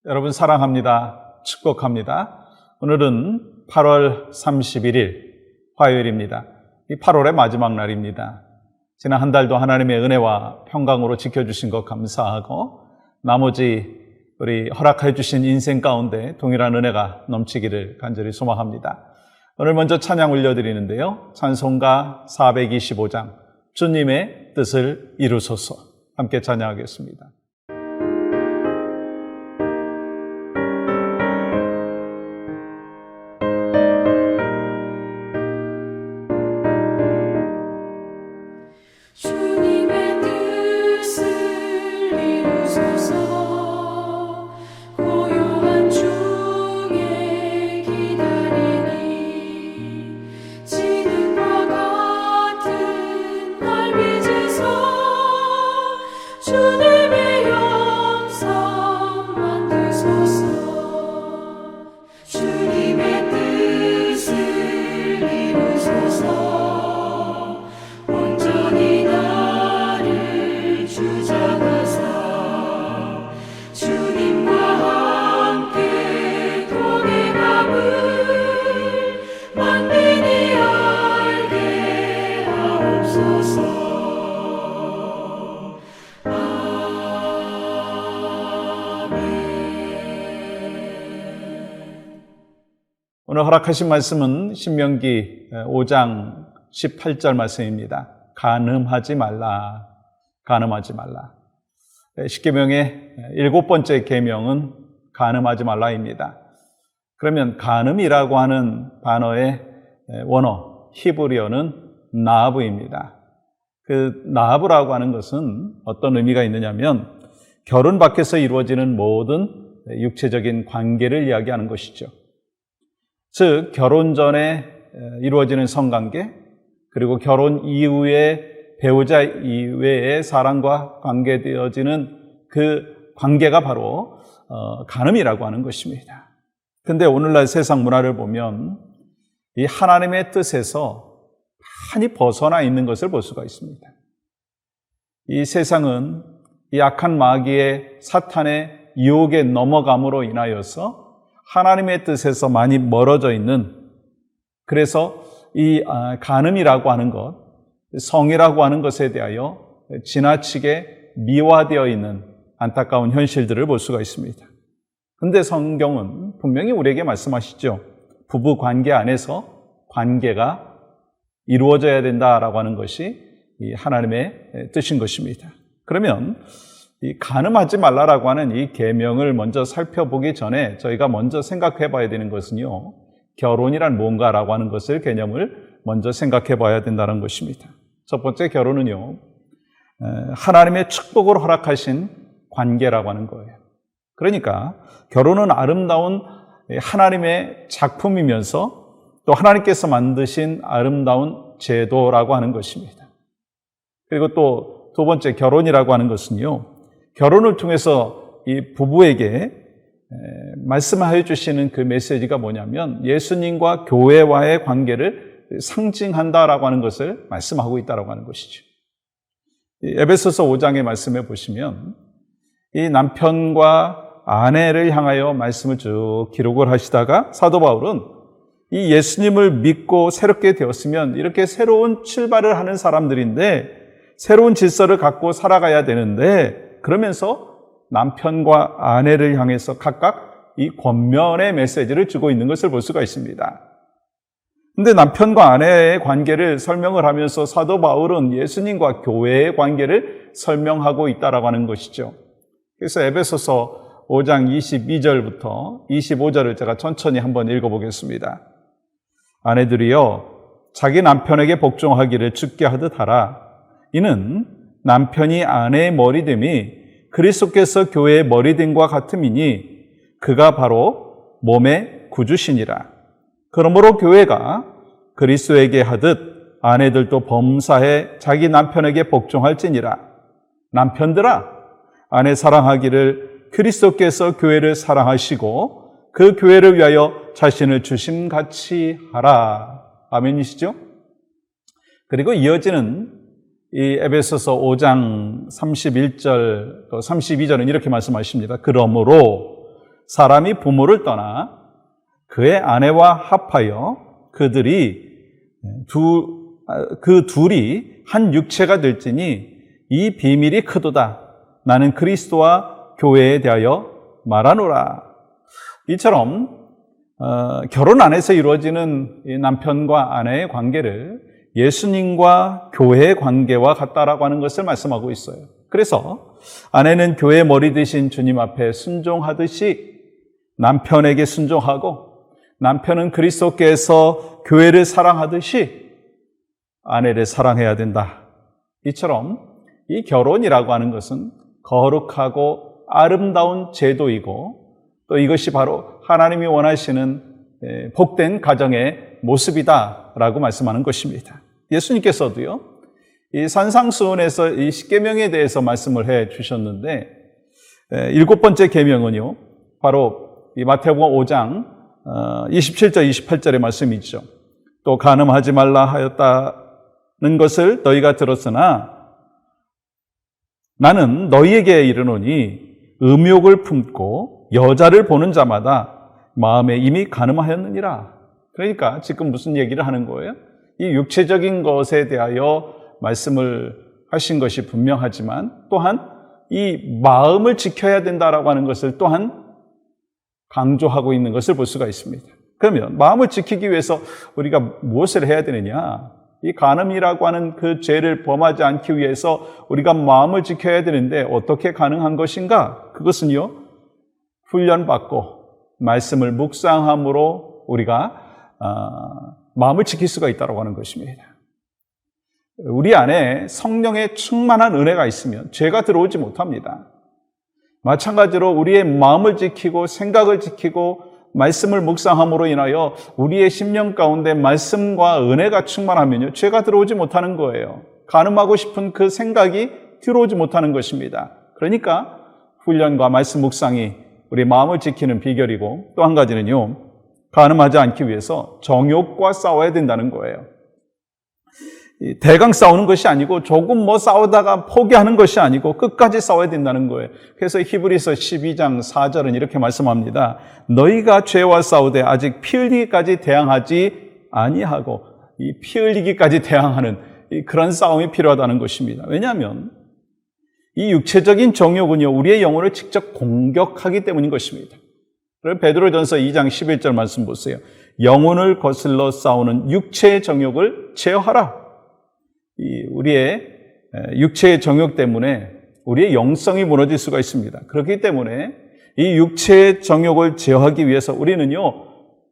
여러분 사랑합니다. 축복합니다. 오늘은 8월 31일 화요일입니다. 이 8월의 마지막 날입니다. 지난 한 달도 하나님의 은혜와 평강으로 지켜주신 것 감사하고 나머지 우리 허락해 주신 인생 가운데 동일한 은혜가 넘치기를 간절히 소망합니다. 오늘 먼저 찬양 올려드리는데요. 찬송가 425장 주님의 뜻을 이루소서 함께 찬양하겠습니다. 오늘 허락하신 말씀은 신명기 5장 18절 말씀입니다. 간음하지 말라. 간음하지 말라. 십계명의 7번째 계명은 간음하지 말라입니다. 그러면 간음이라고 하는 단어의 원어 히브리어는 나하브입니다. 그 나하브라고 하는 것은 어떤 의미가 있느냐면 결혼 밖에서 이루어지는 모든 육체적인 관계를 이야기하는 것이죠. 즉 결혼 전에 이루어지는 성관계 그리고 결혼 이후에 배우자 이외의 사람과 관계되어지는 그 관계가 바로 간음이라고 하는 것입니다. 그런데 오늘날 세상 문화를 보면 이 하나님의 뜻에서 많이 벗어나 있는 것을 볼 수가 있습니다. 이 세상은 이 악한 마귀의 사탄의 유혹에 넘어감으로 인하여서 하나님의 뜻에서 많이 멀어져 있는, 그래서 이 간음이라고 하는 것, 성이라고 하는 것에 대하여 지나치게 미화되어 있는 안타까운 현실들을 볼 수가 있습니다. 그런데 성경은 분명히 우리에게 말씀하시죠. 부부 관계 안에서 관계가 이루어져야 된다라고 하는 것이 이 하나님의 뜻인 것입니다. 그러면 이 간음하지 말라라고 하는 이 계명을 먼저 살펴보기 전에 저희가 먼저 생각해 봐야 되는 것은요, 결혼이란 뭔가라고 하는 것을 개념을 먼저 생각해 봐야 된다는 것입니다. 첫 번째 결혼은요, 하나님의 축복으로 허락하신 관계라고 하는 거예요. 그러니까 결혼은 아름다운 하나님의 작품이면서 또 하나님께서 만드신 아름다운 제도라고 하는 것입니다. 그리고 또 두 번째 결혼이라고 하는 것은요, 결혼을 통해서 이 부부에게 말씀해 주시는 그 메시지가 뭐냐면 예수님과 교회와의 관계를 상징한다라고 하는 것을 말씀하고 있다라고 하는 것이죠. 에베소서 5장의 말씀에 보시면 이 남편과 아내를 향하여 말씀을 쭉 기록을 하시다가 사도 바울은 이 예수님을 믿고 새롭게 되었으면 이렇게 새로운 출발을 하는 사람들인데 새로운 질서를 갖고 살아가야 되는데 그러면서 남편과 아내를 향해서 각각 이 권면의 메시지를 주고 있는 것을 볼 수가 있습니다. 그런데 남편과 아내의 관계를 설명을 하면서 사도 바울은 예수님과 교회의 관계를 설명하고 있다라고 하는 것이죠. 그래서 에베소서 5장 22절부터 25절을 제가 천천히 한번 읽어보겠습니다. 아내들이여 자기 남편에게 복종하기를 주께 하듯 하라. 이는 남편이 아내의 머리됨이 그리스도께서 교회의 머리됨과 같음이니 그가 바로 몸의 구주시니라. 그러므로 교회가 그리스도에게 하듯 아내들도 범사에 자기 남편에게 복종할지니라. 남편들아, 아내 사랑하기를 그리스도께서 교회를 사랑하시고 그 교회를 위하여 자신을 주심같이 하라. 아멘이시죠? 그리고 이어지는 이 에베소서 5장 31절 또 32절은 이렇게 말씀하십니다. 그러므로 사람이 부모를 떠나 그의 아내와 합하여 그들이 그 둘이 한 육체가 될지니 이 비밀이 크도다. 나는 그리스도와 교회에 대하여 말하노라. 이처럼 결혼 안에서 이루어지는 남편과 아내의 관계를 예수님과 교회의 관계와 같다라고 하는 것을 말씀하고 있어요. 그래서 아내는 교회의 머리 되신 주님 앞에 순종하듯이 남편에게 순종하고, 남편은 그리스도께서 교회를 사랑하듯이 아내를 사랑해야 된다. 이처럼 이 결혼이라고 하는 것은 거룩하고 아름다운 제도이고, 또 이것이 바로 하나님이 원하시는 복된 가정의 모습이다라고 말씀하는 것입니다. 예수님께서도요, 이 산상수훈에서 이 십계명에 대해서 말씀을 해 주셨는데, 7번째 계명은요, 바로 이 마태복음 5장 27절 28절의 말씀이죠. 또 간음하지 말라 하였다는 것을 너희가 들었으나 나는 너희에게 이르노니 음욕을 품고 여자를 보는 자마다 마음에 이미 간음하였느니라. 그러니까 지금 무슨 얘기를 하는 거예요? 이 육체적인 것에 대하여 말씀을 하신 것이 분명하지만 또한 이 마음을 지켜야 된다라고 하는 것을 또한 강조하고 있는 것을 볼 수가 있습니다. 그러면 마음을 지키기 위해서 우리가 무엇을 해야 되느냐? 이 간음이라고 하는 그 죄를 범하지 않기 위해서 우리가 마음을 지켜야 되는데 어떻게 가능한 것인가? 그것은요, 훈련받고 말씀을 묵상함으로 우리가 마음을 지킬 수가 있다고 하는 것입니다. 우리 안에 성령의 충만한 은혜가 있으면 죄가 들어오지 못합니다. 마찬가지로 우리의 마음을 지키고 생각을 지키고 말씀을 묵상함으로 인하여 우리의 심령 가운데 말씀과 은혜가 충만하면요, 죄가 들어오지 못하는 거예요. 간음하고 싶은 그 생각이 들어오지 못하는 것입니다. 그러니까 훈련과 말씀 묵상이 우리 마음을 지키는 비결이고, 또 한 가지는요, 간음하지 않기 위해서 정욕과 싸워야 된다는 거예요. 대강 싸우는 것이 아니고 조금 싸우다가 포기하는 것이 아니고 끝까지 싸워야 된다는 거예요. 그래서 히브리서 12장 4절은 이렇게 말씀합니다. 너희가 죄와 싸우되 아직 피 흘리기까지 대항하지 아니하고, 이 피 흘리기까지 대항하는 그런 싸움이 필요하다는 것입니다. 왜냐하면 이 육체적인 정욕은요, 우리의 영혼을 직접 공격하기 때문인 것입니다. 그래서 베드로전서 2장 11절 말씀 보세요. 영혼을 거슬러 싸우는 육체의 정욕을 제어하라. 우리의 육체의 정욕 때문에 우리의 영성이 무너질 수가 있습니다. 그렇기 때문에 이 육체의 정욕을 제어하기 위해서 우리는요,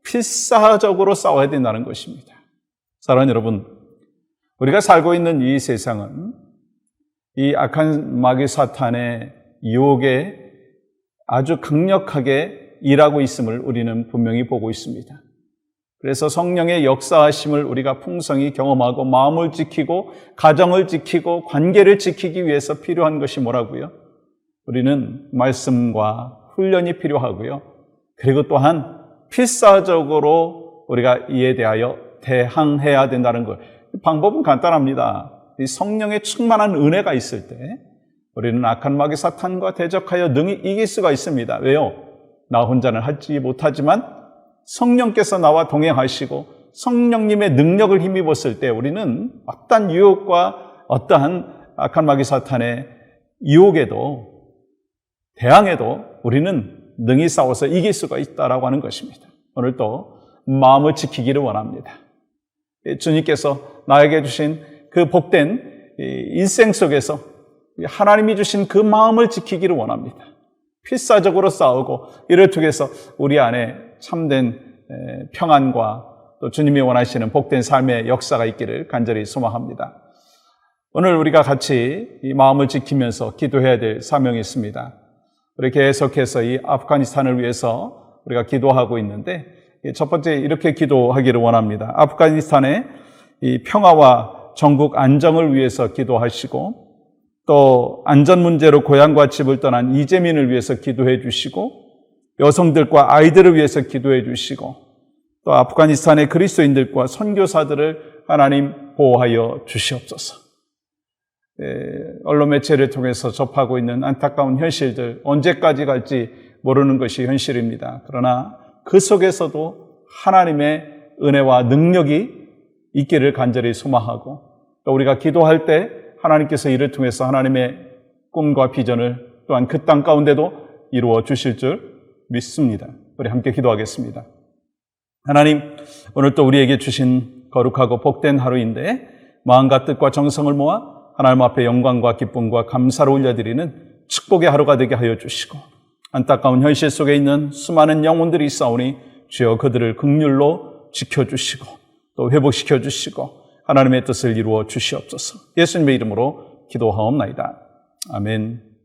필사적으로 싸워야 된다는 것입니다. 사랑하는 여러분, 우리가 살고 있는 이 세상은 이 악한 마귀 사탄의 유혹에 아주 강력하게 일하고 있음을 우리는 분명히 보고 있습니다. 그래서 성령의 역사하심을 우리가 풍성히 경험하고 마음을 지키고 가정을 지키고 관계를 지키기 위해서 필요한 것이 뭐라고요? 우리는 말씀과 훈련이 필요하고요. 그리고 또한 필사적으로 우리가 이에 대하여 대항해야 된다는 것. 방법은 간단합니다. 이 성령의 충만한 은혜가 있을 때 우리는 악한 마귀 사탄과 대적하여 능히 이길 수가 있습니다. 왜요? 나 혼자는 하지 못하지만 성령께서 나와 동행하시고 성령님의 능력을 힘입었을 때 우리는 어떠한 유혹과 어떠한 악한 마귀 사탄의 유혹에도 대항해도 우리는 능히 싸워서 이길 수가 있다라고 하는 것입니다. 오늘도 마음을 지키기를 원합니다. 주님께서 나에게 주신 그 복된 일생 속에서 하나님이 주신 그 마음을 지키기를 원합니다. 필사적으로 싸우고 이를 통해서 우리 안에 참된 평안과 또 주님이 원하시는 복된 삶의 역사가 있기를 간절히 소망합니다. 오늘 우리가 같이 이 마음을 지키면서 기도해야 될 사명이 있습니다. 우리 계속해서 이 아프가니스탄을 위해서 우리가 기도하고 있는데, 첫 번째 이렇게 기도하기를 원합니다. 아프가니스탄의 이 평화와 전국 안정을 위해서 기도하시고, 또 안전 문제로 고향과 집을 떠난 이재민을 위해서 기도해 주시고, 여성들과 아이들을 위해서 기도해 주시고, 또 아프가니스탄의 그리스도인들과 선교사들을 하나님 보호하여 주시옵소서. 언론 매체를 통해서 접하고 있는 안타까운 현실들, 언제까지 갈지 모르는 것이 현실입니다. 그러나 그 속에서도 하나님의 은혜와 능력이 있기를 간절히 소망하고, 또 우리가 기도할 때 하나님께서 이를 통해서 하나님의 꿈과 비전을 또한 그 땅 가운데도 이루어 주실 줄 믿습니다. 우리 함께 기도하겠습니다. 하나님, 오늘 또 우리에게 주신 거룩하고 복된 하루인데 마음과 뜻과 정성을 모아 하나님 앞에 영광과 기쁨과 감사를 올려드리는 축복의 하루가 되게 하여 주시고, 안타까운 현실 속에 있는 수많은 영혼들이 있사오니 주여 그들을 긍휼로 지켜주시고 또 회복시켜 주시고 하나님의 뜻을 이루어 주시옵소서. 예수님의 이름으로 기도하옵나이다. 아멘.